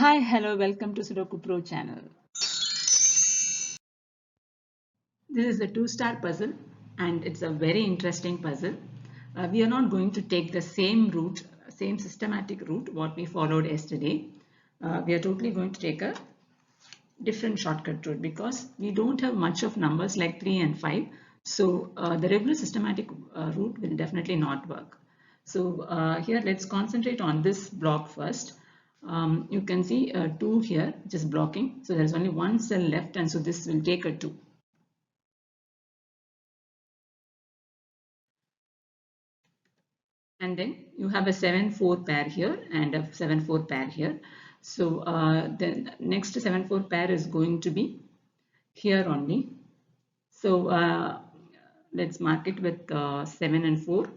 Hi, hello, welcome to Sudoku Pro channel. This is a two-star puzzle and it's a very interesting puzzle. We are not going to take the same route, same systematic route what we followed yesterday. We are totally going to take a different shortcut route because we don't have much of numbers like 3 and 5. So the regular systematic route will definitely not work. So here let's concentrate on this block first. You can see 2 here just blocking. So there's only one cell left and so this will take a 2. And then you have a 7-4 pair here and a 7-4 pair here. So the next 7-4 pair is going to be here only. So let's mark it with 7 and 4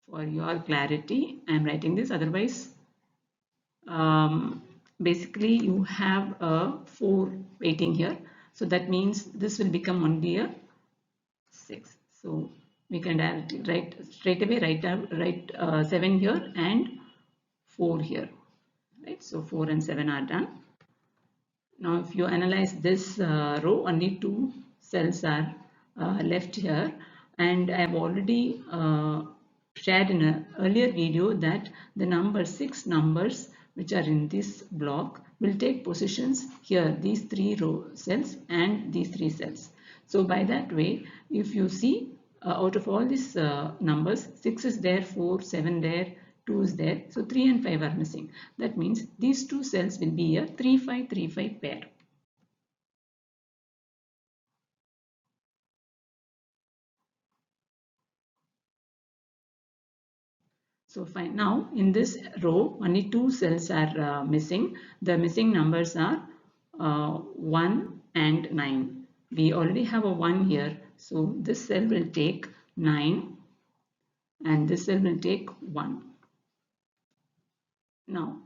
for your clarity. I am writing this, otherwise basically you have a 4 waiting here. So that means this will become only a 6. So we can directly write straight away write 7 here and 4 here, right? So 4 and 7 are done. Now if you analyze this row, only 2 cells are left here, and I have already shared in an earlier video that the 6 numbers which are in this block will take positions here, these 3 row cells and these 3 cells. So by that way, if you see out of all these numbers, 6 is there, 4, 7 there, 2 is there, so 3 and 5 are missing. That means these 2 cells will be a 3-5-3-5 pair. So fine. Now in this row, only 2 cells are missing. The missing numbers are 1 and 9. We already have a 1 here, so this cell will take 9 and this cell will take 1. Now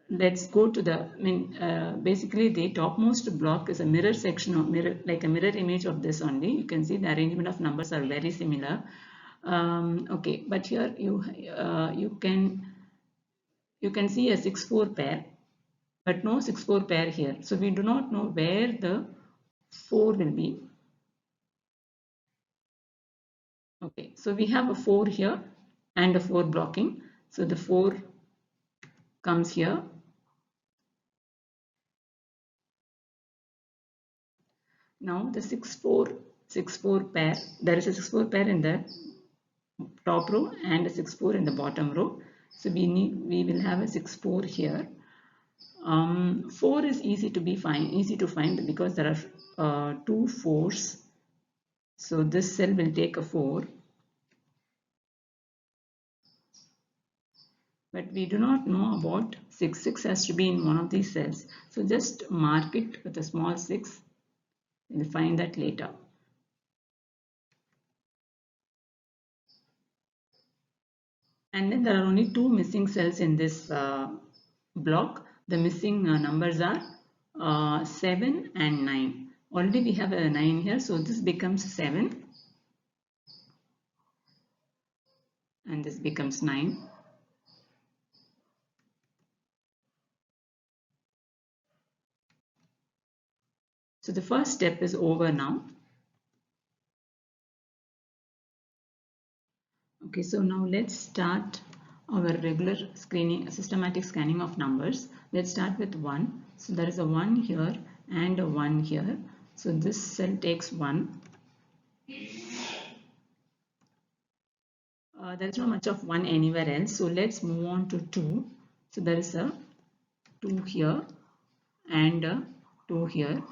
let's go to the basically the topmost block is a mirror section of like a mirror image of this only. You can see the arrangement of numbers are very similar. Okay, but here you can see a 6-4 pair, but no 6-4 pair here. So we do not know where the 4 will be. Okay, so we have a 4 here and a 4 blocking. So the 4 comes here. Now the 6-4 pair, there is a 6-4 pair in the top row and a 6-4 in the bottom row. So we will have a 6-4 here. 4 is easy to find because there are 2 4s. So this cell will take a 4. But we do not know about 6. 6 has to be in one of these cells. So just mark it with a small 6. We'll find that later. And then there are only 2 missing cells in this block. The missing numbers are 7 and 9. Already we have a 9 here, so this becomes 7 and this becomes 9. So the first step is over now. Okay, so now let's start our regular systematic scanning of numbers. Let's start with 1. So there is a 1 here and a 1 here. So this cell takes 1. There is not much of 1 anywhere else. So let's move on to 2. So there is a 2 here and a 2 here.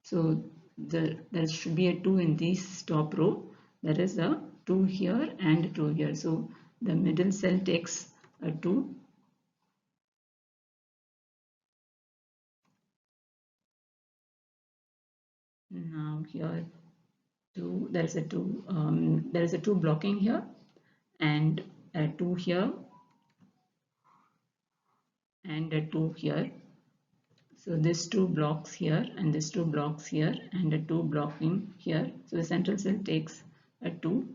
So there should be a 2 in this top row. There is a 2 here and a 2 here. So the middle cell takes a 2. Now here 2, there is a 2 blocking here and a 2 here and a 2 here. So this 2 blocks here and this 2 blocks here and a 2 blocking here. So the central cell takes a 2.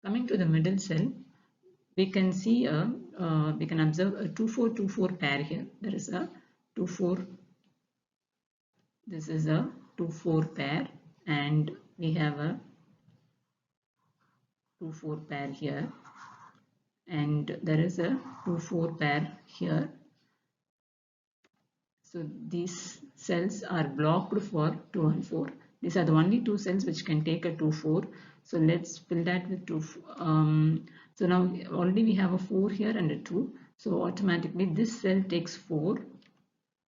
Coming to the middle cell, we can see we can observe a 2 4 2 4 pair here. There is a 2 4. This is a 2 4 pair, and we have a 2 4 pair here, and there is a 2 4 pair here. So these cells are blocked for 2 and 4. These are the only two cells which can take a 2 4. So let's fill that with 2. So now already we have a 4 here and a 2. So automatically this cell takes 4,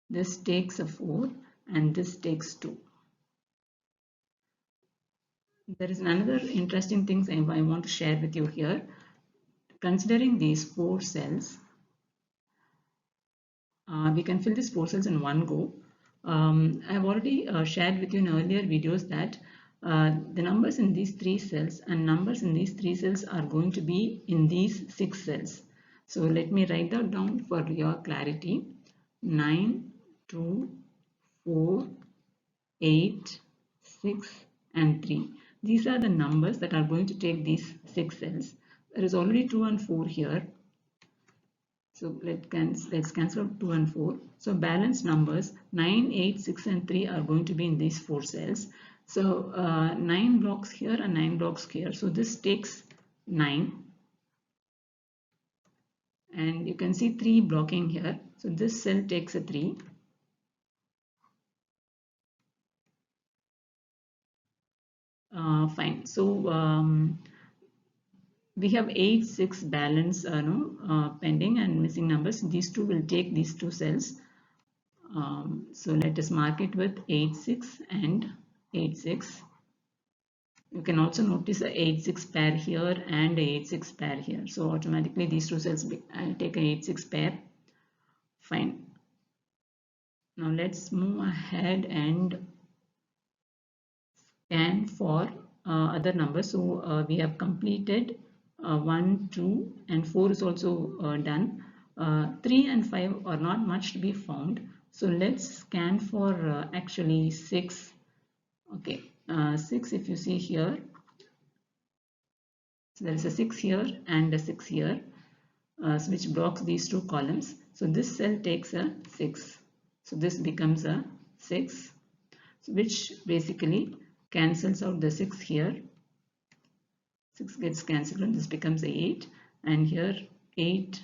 this takes a 4, and this takes 2. There is another interesting thing I want to share with you here. Considering these 4 cells, we can fill these 4 cells in one go. I have already shared with you in earlier videos that the numbers in these 3 cells and numbers in these 3 cells are going to be in these 6 cells. So let me write that down for your clarity. 9, 2, 4, 8, 6 and 3. These are the numbers that are going to take these 6 cells. There is already 2 and 4 here. So let's cancel out 2 and 4. So balanced numbers 9, 8, 6 and 3 are going to be in these 4 cells. So 9 blocks here and 9 blocks here. So this takes 9. And you can see 3 blocking here. So this cell takes a 3. Fine. So we have 8, 6 balance pending and missing numbers. These two will take these 2 cells. So let us mark it with 8, 6 and 8, 6. You can also notice a 8, 6 pair here and a 8, 6 pair here. So automatically these 2 cells I'll take an 8, 6 pair. Fine. Now let's move ahead and scan for other numbers. So we have completed 1, 2 and 4 is also done. 3 and 5 are not much to be found. So let's scan for actually 6. Okay, 6 if you see here. So there is a 6 here and a 6 here, which blocks these 2 columns. So this cell takes a 6. So this becomes a 6, which basically cancels out the 6 here. 6 gets cancelled and this becomes 8, and here 8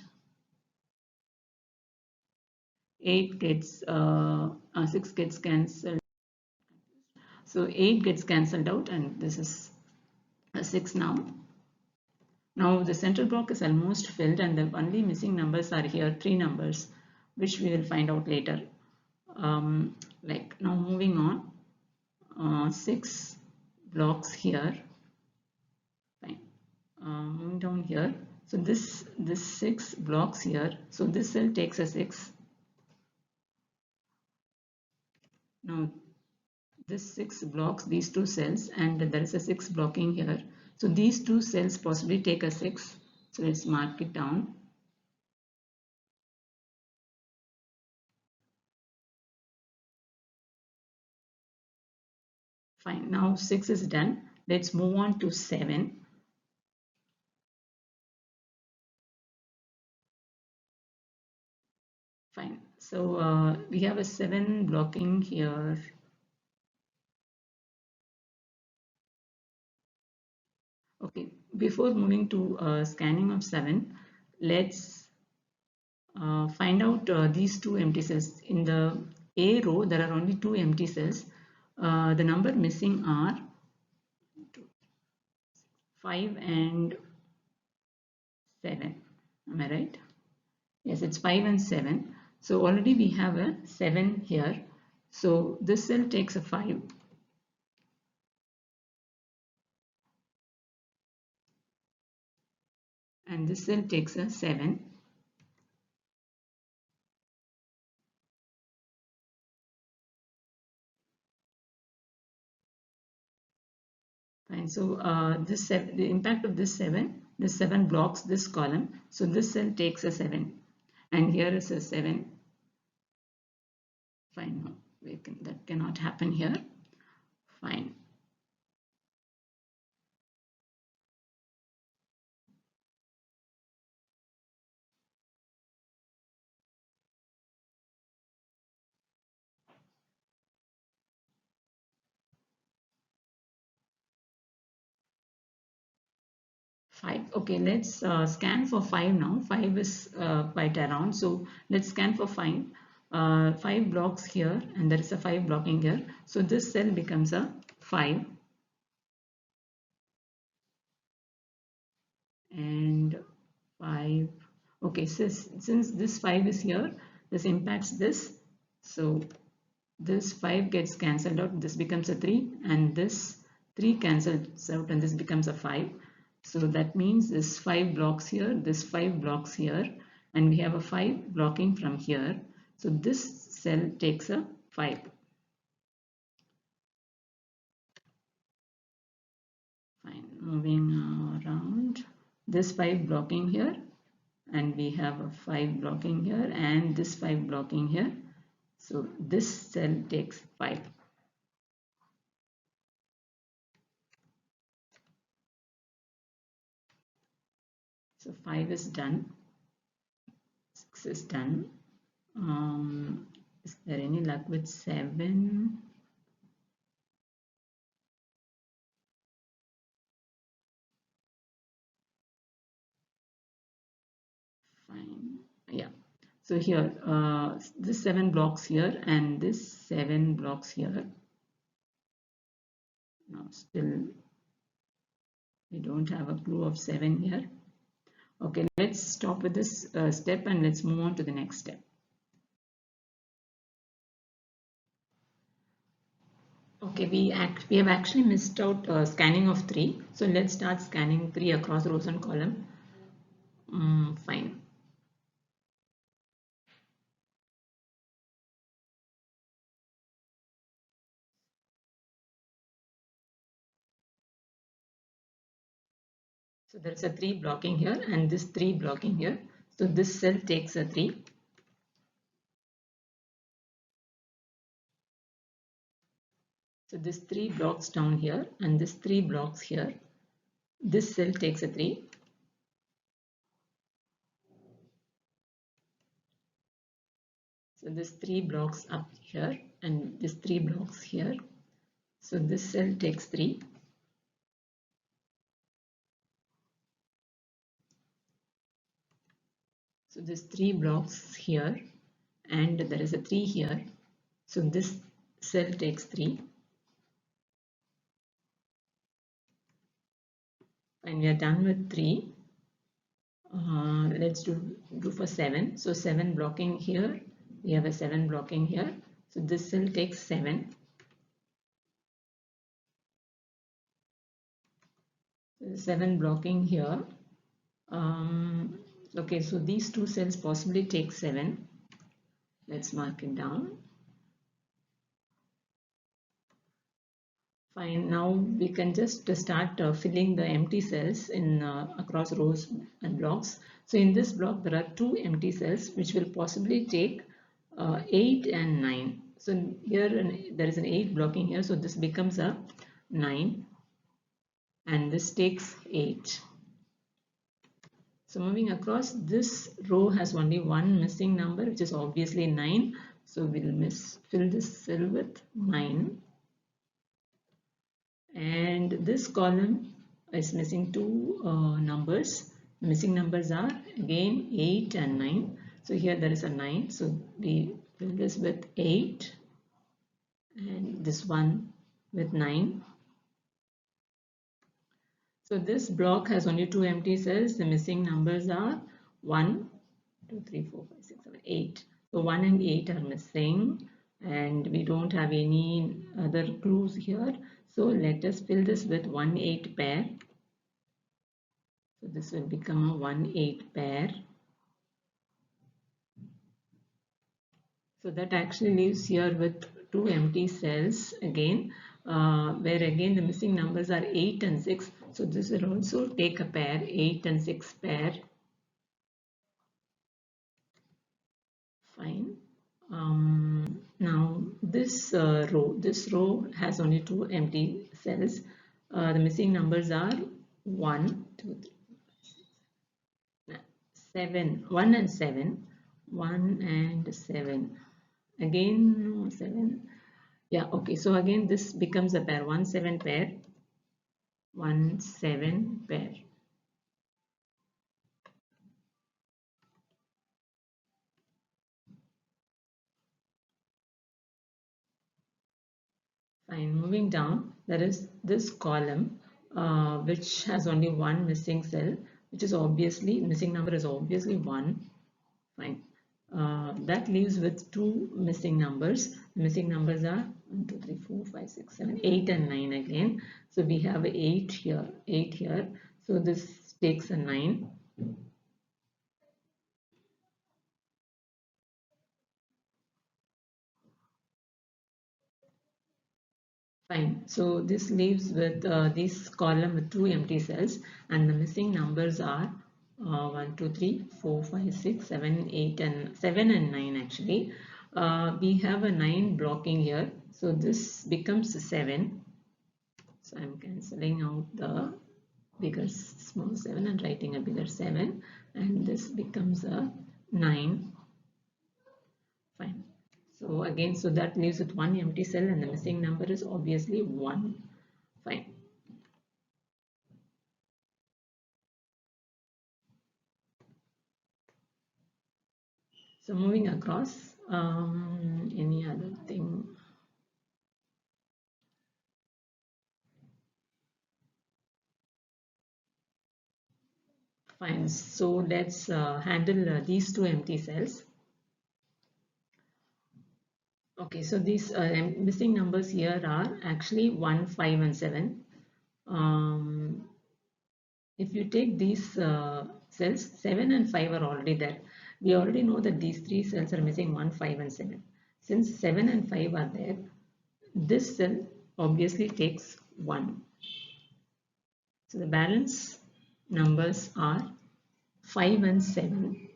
gets 6 gets cancelled. So 8 gets cancelled out and this is a 6 now. Now the central block is almost filled and the only missing numbers are here 3 numbers, which we will find out later. Like now moving on, 6 blocks here. Fine. Moving down here. So this 6 blocks here. So this cell takes a 6. Now this 6 blocks these 2 cells and there is a 6 blocking here. So these 2 cells possibly take a 6. So let's mark it down. Fine. Now 6 is done. Let's move on to 7. Fine. So we have a 7 blocking here. Okay. Before moving to scanning of 7, let's find out these 2 empty cells. In the A row, there are only 2 empty cells. The number missing are 5 and 7. Am I right? Yes, it's 5 and 7. So already we have a 7 here. So this cell takes a 5. And this cell takes a 7. Fine. So the impact of this 7 blocks this column. So this cell takes a 7. And here is a 7. Fine. No, that cannot happen here. Fine. 5. Okay, let's scan for 5 now. 5 is quite around, so let's scan for 5. 5 blocks here, and there is a 5 blocking here. So this cell becomes a 5, and 5. Okay, since this 5 is here, this impacts this. So this 5 gets cancelled out, this becomes a 3, and this 3 cancels out, and this becomes a 5. So that means this 5 blocks here, this 5 blocks here, and we have a 5 blocking from here. So this cell takes a 5. Fine, moving around, this 5 blocking here, and we have a 5 blocking here, and this 5 blocking here. So this cell takes 5. So 5 is done, 6 is done. Is there any luck with 7? Fine. Yeah. So here, this 7 blocks here, and this 7 blocks here. Now still we don't have a clue of 7 here. Okay, let's stop with this step and let's move on to the next step. Okay, we have actually missed out scanning of 3. So let's start scanning 3 across rows and column. Fine. So there's a 3 blocking here and this 3 blocking here. So this cell takes a 3. So this 3 blocks down here and this 3 blocks here. This cell takes a 3. So this 3 blocks up here and this 3 blocks here. So this cell takes 3. So this 3 blocks here and there is a 3 here. So this cell takes 3. And we are done with 3. Let's do for 7. So 7 blocking here. We have a 7 blocking here. So this cell takes 7. 7 blocking here. Okay, so these two cells possibly take 7. Let's mark it down. Fine, now we can just start filling the empty cells in across rows and blocks. So in this block there are 2 empty cells which will possibly take 8 and 9. So here there is an 8 blocking here, so this becomes a 9 and this takes 8. So moving across, this row has only one missing number, which is obviously 9. So we'll fill this cell with 9. And this column is missing 2 numbers. The missing numbers are again 8 and 9. So here there is a 9. So we fill this with 8 and this one with 9. So this block has only 2 empty cells. The missing numbers are 1, 2, 3, 4, 5, 6, 7, 8. So 1 and 8 are missing and we don't have any other clues here. So let us fill this with 1, 8 pair. So this will become a 1, 8 pair. So that actually leaves here with 2 empty cells again, where again the missing numbers are 8 and 6. So this will also take a pair, 8 and 6 pair. Fine. Now this row has only 2 empty cells. The missing numbers are 1, 2, 3, 7, 1 and 7, 1 and 7. Again 7. Yeah, okay. So again this becomes a pair, 1, 7 pair, 1, 7 pair. Fine. Moving down, there is this column which has only one missing cell, which is obviously missing number is obviously 1. Fine. That leaves with two missing numbers. The missing numbers are 1, 2, 3, 4, 5, 6, 7, 8 and 9 again. So we have 8 here, 8 here. So this takes a 9. Fine. So this leaves with this column with two empty cells, and the missing numbers are 1, 2, 3, 4, 5, 6, 7, 8 and 7 and 9 actually. We have a 9 blocking here. So this becomes a 7. So I'm cancelling out the bigger small 7 and writing a bigger 7, and this becomes a 9. Fine. So again, so that leaves with one empty cell and the missing number is obviously 1. Fine. So moving across, any other thing? Fine. So let's handle these two empty cells. Okay, so these missing numbers here are actually 1, 5 and 7. If you take these cells, 7 and 5 are already there. We already know that these three cells are missing 1, 5 and 7. Since 7 and 5 are there, this cell obviously takes 1. So the balance numbers are 5 and 7.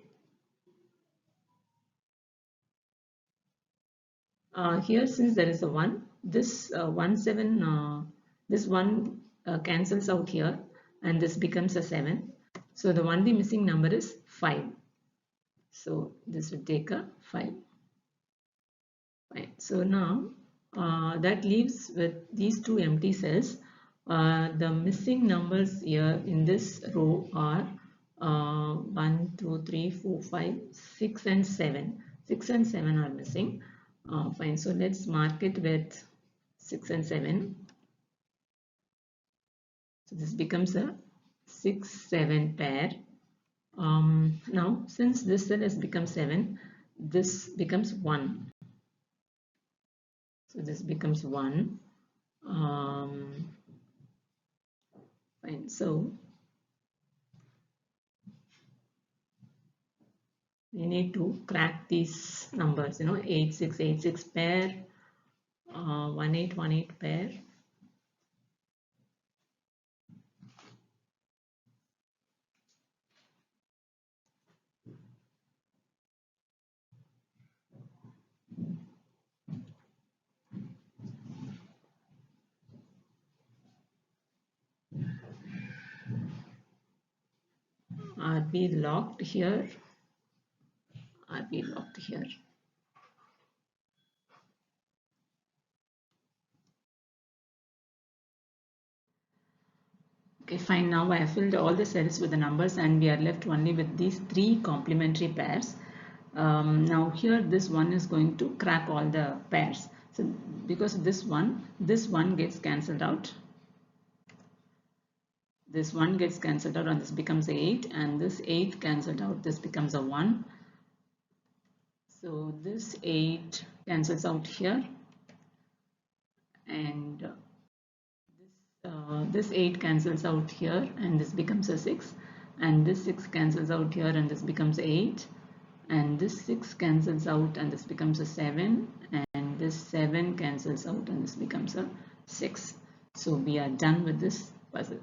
Here, since there is a 1, this 1, 7, this 1 cancels out here and this becomes a 7. So the only missing number is 5. So this will take a 5. Fine. So now that leaves with these two empty cells. The missing numbers here in this row are 1, 2, 3, 4, 5, 6 and 7. 6 and 7 are missing. Fine. So let's mark it with 6 and 7. So this becomes a 6, 7 pair. Now since this cell has become 7, this becomes 1. So this becomes 1. Fine. So we need to crack these numbers, 8, 6, 8, 6 pair, 1, 8, 1, 8 pair. Are we locked here? Are we locked here? Okay, fine. Now I have filled all the cells with the numbers and we are left only with these three complementary pairs. Now here this one is going to crack all the pairs. So because of this one gets cancelled out. This 1 gets cancelled out and this becomes 8, and this 8 cancelled out, this becomes a 1. So this 8 cancels out here, and this 8 cancels out here and this becomes a 6, and this 6 cancels out here and this becomes 8, and this 6 cancels out and this becomes a 7, and this 7 cancels out and this becomes a 6. So we are done with this puzzle.